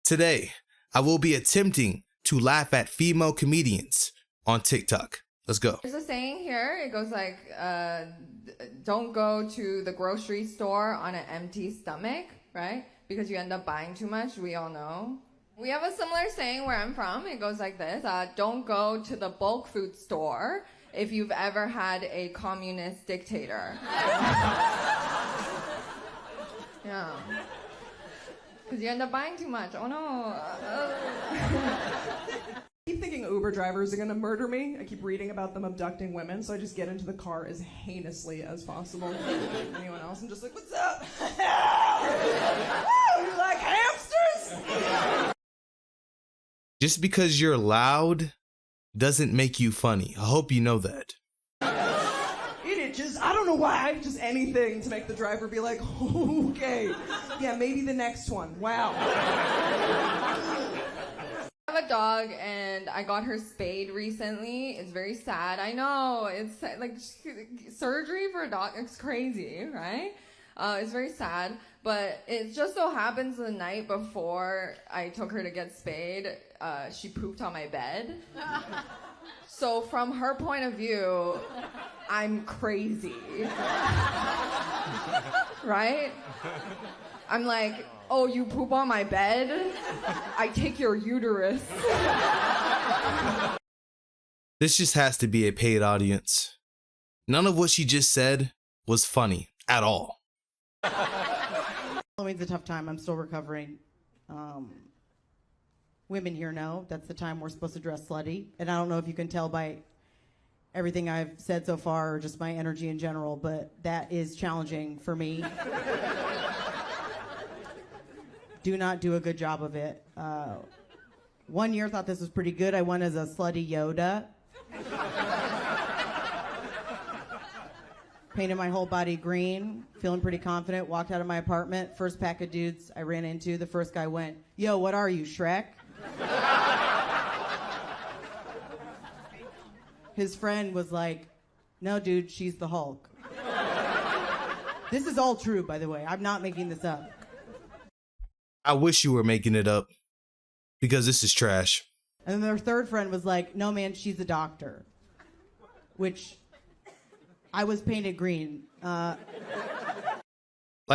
Today, I will be attempting to laugh at female comedians on TikTok. Let's go. There's a saying here. It goes like, don't go to the grocery store on an empty stomach, right? Because you end up buying too much. We all know. We have a similar saying where I'm from. It goes like this. Don't go to the bulk food store if you've ever had a communist dictator. Yeah. Because you end up buying too much. Oh no. I keep thinking Uber drivers are gonna murder me. I keep reading about them abducting women, so I just get into the car as heinously as possible. Anyone else? I'm just like, what's up? Oh, you like hamsters? Just because you're loud doesn't make you funny. I hope you know that. I don't know why, just anything to make the driver be like, okay, yeah, maybe the next one. Wow. I have a dog and I got her spayed recently. It's very sad. I know, it's like surgery for a dog, it's crazy, right? It's very sad, but it just so happens the night before I took her to get spayed, she pooped on my bed. So from her point of view, I'm crazy. Right? I'm like, oh, you poop on my bed? I take your uterus. This just has to be a paid audience. None of what she just said was funny at all. Halloween's a tough time. I'm still recovering. Women here know that's the time we're supposed to dress slutty. And I don't know if you can tell by everything I've said so far or just my energy in general, but that is challenging for me. Do not do a good job of it. 1 year thought this was pretty good. I went as a slutty Yoda. Painted my whole body green, feeling pretty confident, walked out of my apartment. First pack of dudes I ran into, the first guy went, yo, what are you, Shrek? His friend was like, no, dude, she's the Hulk. This is all true, by the way. I'm not making this up. I wish you were making it up, because this is trash. And then their third friend was like, no, man, she's a doctor. Which I was painted green. Like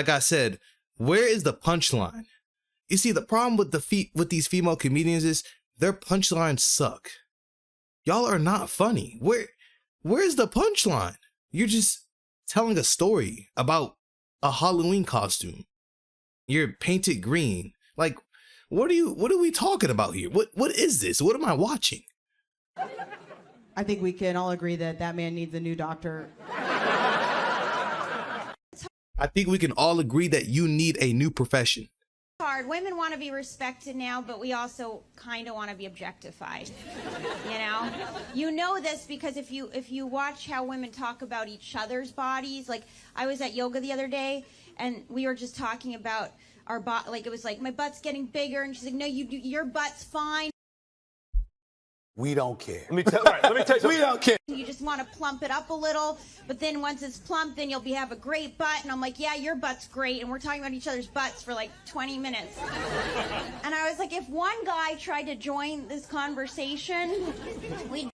I said, where is the punchline? You see, the problem with with these female comedians is their punchlines suck. Y'all are not funny. Where's the punchline? You're just telling a story about a Halloween costume. You're painted green. Like, what are we talking about here? What is this? What am I watching? I think we can all agree that that man needs a new doctor. I think we can all agree that you need a new profession. Hard. Women want to be respected now, but we also kind of want to be objectified. You know this because if you watch how women talk about each other's bodies, like I was at yoga the other day and we were just talking about our body, like it was like my butt's getting bigger and she's like, no, your butt's fine. We don't care. Let me tell you something. We don't care. You just want to plump it up a little, but then once it's plump, then you'll have a great butt. And I'm like, yeah, your butt's great. And we're talking about each other's butts for like 20 minutes. And I was like, if one guy tried to join this conversation, we'd...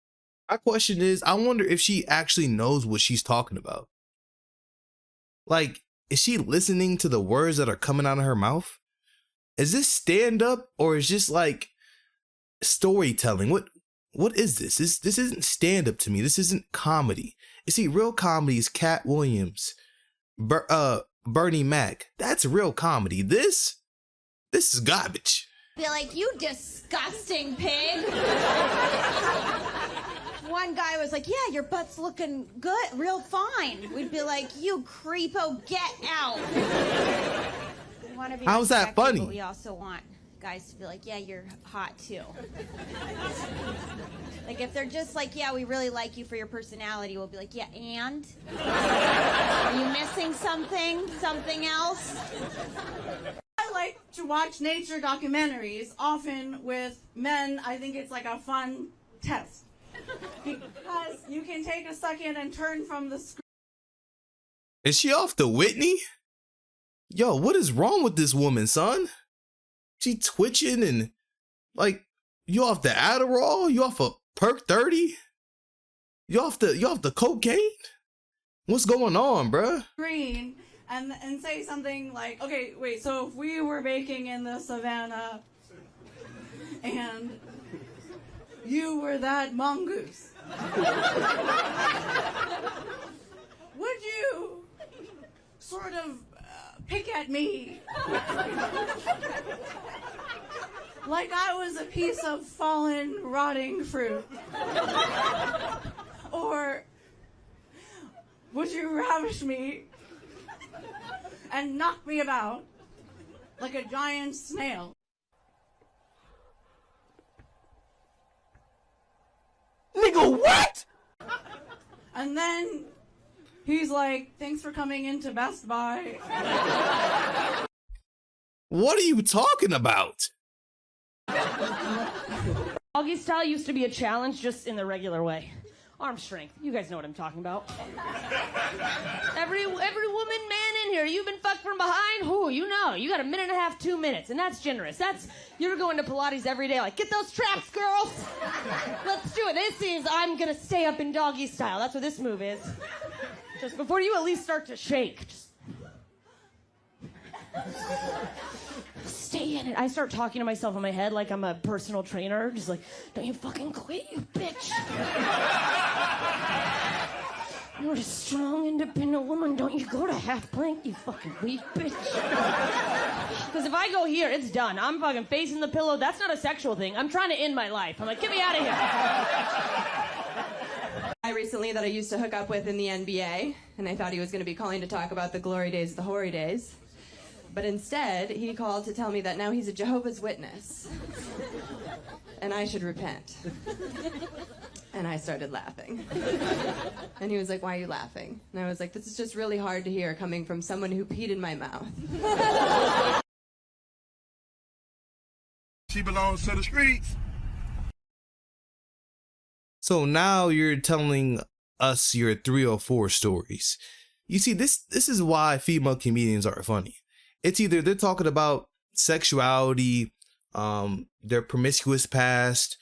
My question is, I wonder if she actually knows what she's talking about. Like, is she listening to the words that are coming out of her mouth? Is this stand-up or is just like storytelling? What is this? This isn't stand-up to me. This isn't comedy. You see, real comedy is Cat Williams, Bernie Mac. That's real comedy. This is garbage. Be like, you disgusting pig. One guy was like, yeah, your butt's looking good, real fine. We'd be like, you creepo, get out. We want to be How's that respected, funny? But we also want guys to be like, yeah, you're hot too. Like if they're just like, yeah, we really like you for your personality, we'll be like, yeah, and? Are you missing something? Something else? I like to watch nature documentaries, often with men. I think it's like a fun test. Because you can take a second and turn from the screen. Is she off the Whitney? Yo, what is wrong with this woman, son? She twitching and like, you off the Adderall? You off a Perk 30? You off the cocaine? What's going on, bruh? Green and say something like, okay, wait, so if we were baking in the savannah and you were that mongoose, would you sort of pick at me like I was a piece of fallen, rotting fruit? Or would you ravish me and knock me about like a giant snail? Nigga, what? And then he's like, thanks for coming into Best Buy. What are you talking about? Doggy style used to be a challenge just in the regular way. Arm strength. You guys know what I'm talking about. Every woman, man in here, you've been fucked from behind? Who? You know. You got a minute and a half, 2 minutes, and that's generous. You're going to Pilates every day. Like, get those traps, girls. Let's do it. This is, I'm gonna stay up in doggy style. That's what this move is. Just before you at least start to shake. Just stay in it. I start talking to myself in my head like I'm a personal trainer. Just like, don't you fucking quit, you bitch. You're a strong, independent woman. Don't you go to half plank, you fucking weak bitch. Because if I go here, it's done. I'm fucking facing the pillow. That's not a sexual thing. I'm trying to end my life. I'm like, get me out of here. I recently that I used to hook up with in the NBA, and I thought he was going to be calling to talk about the glory days, the hoary days. But instead, he called to tell me that now he's a Jehovah's Witness. And I should repent. And I started laughing. And he was like, why are you laughing? And I was like, this is just really hard to hear coming from someone who peed in my mouth. She belongs to the streets. So now you're telling us your 304 stories. You see, this is why female comedians aren't funny. It's either they're talking about sexuality, their promiscuous past,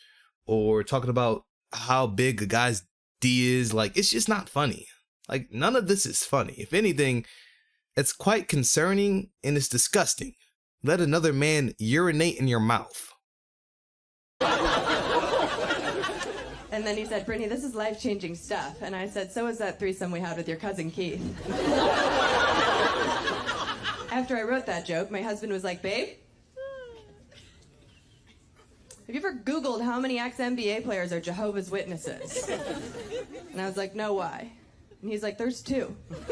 or talking about how big a guy's D is. Like, it's just not funny. Like, none of this is funny. If anything, it's quite concerning and it's disgusting. Let another man urinate in your mouth. And then he said, Brittany, this is life-changing stuff. And I said, so is that threesome we had with your cousin Keith. After I wrote that joke, my husband was like, babe, have you ever Googled how many ex-NBA players are Jehovah's Witnesses? And I was like, no, why? And he's like, there's 2. So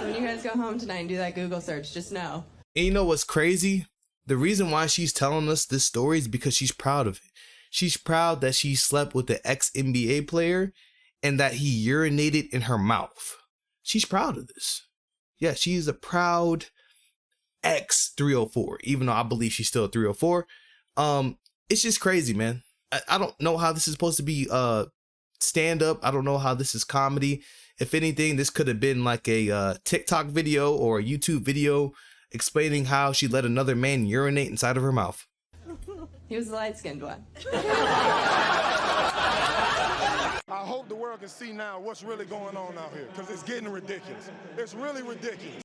when you guys go home tonight and do that Google search, just know. And you know what's crazy? The reason why she's telling us this story is because she's proud of it. She's proud that she slept with the ex-NBA player and that he urinated in her mouth. She's proud of this. Yeah, she's a proud ex-304, even though I believe she's still a 304. It's just crazy, man. I don't know how this is supposed to be stand-up. I don't know how this is comedy. If anything, this could have been like a TikTok video or a YouTube video explaining how she let another man urinate inside of her mouth. He was the light-skinned one. I hope the world can see now what's really going on out here, because it's getting ridiculous. It's really ridiculous.